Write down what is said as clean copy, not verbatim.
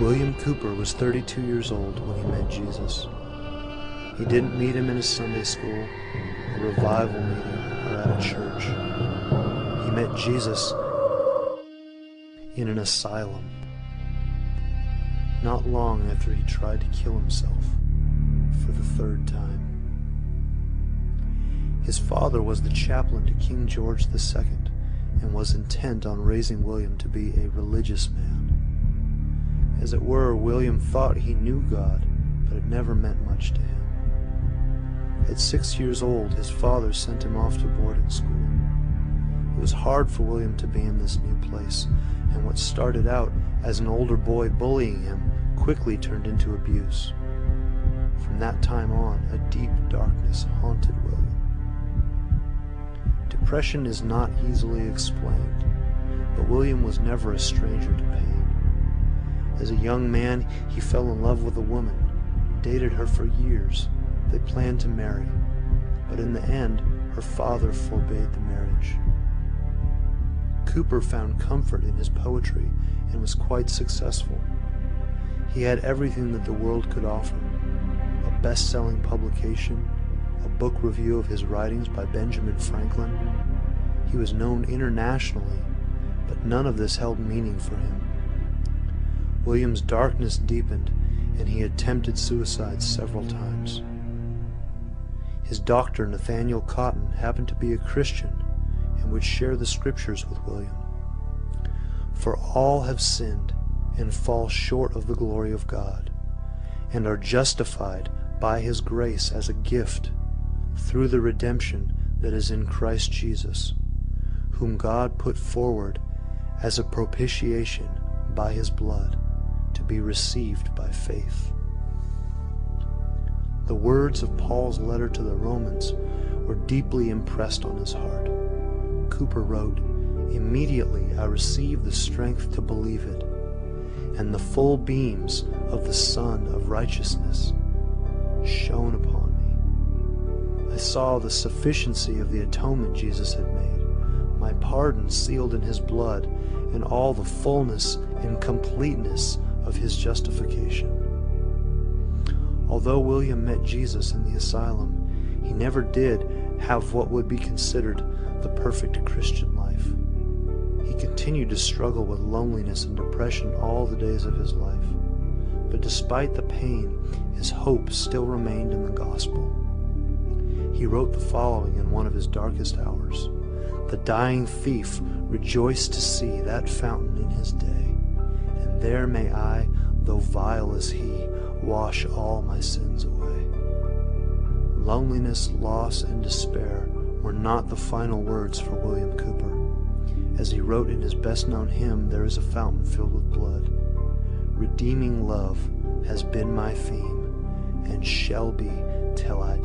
William Cowper was 32 years old when he met Jesus. He didn't meet him in a Sunday school, a revival meeting, or at a church. He met Jesus in an asylum, not long after he tried to kill himself for the third time. His father was the chaplain to King George II and was intent on raising William to be a religious man. As it were, William thought he knew God, but it never meant much to him. At 6 years old, his father sent him off to boarding school. It was hard for William to be in this new place, and what started out as an older boy bullying him quickly turned into abuse. From that time on, a deep darkness haunted William. Depression is not easily explained, but William was never a stranger to pain. As a young man, he fell in love with a woman, dated her for years. They planned to marry, but in the end, her father forbade the marriage. Cowper found comfort in his poetry and was quite successful. He had everything that the world could offer: a best-selling publication, a book review of his writings by Benjamin Franklin. He was known internationally, but none of this held meaning for him. William's darkness deepened, and he attempted suicide several times. His doctor, Nathaniel Cotton, happened to be a Christian and would share the scriptures with William. For all have sinned and fall short of the glory of God, and are justified by his grace as a gift through the redemption that is in Christ Jesus, whom God put forward as a propitiation by his blood, to be received by faith. The words of Paul's letter to the Romans were deeply impressed on his heart. Cowper wrote, "Immediately I received the strength to believe it, and the full beams of the Sun of Righteousness shone upon me. I saw the sufficiency of the atonement Jesus had made, my pardon sealed in his blood, and all the fullness and completeness of his justification." Although William met Jesus in the asylum, he never did have what would be considered the perfect Christian life. He continued to struggle with loneliness and depression all the days of his life. But despite the pain, his hope still remained in the gospel. He wrote the following in one of his darkest hours: "The dying thief rejoiced to see that fountain in his day, and there may I, though vile as he, wash all my sins away." Loneliness, loss, and despair were not the final words for William Cowper. As he wrote in his best-known hymn, "There is a fountain filled with blood," "Redeeming love has been my theme, and shall be till I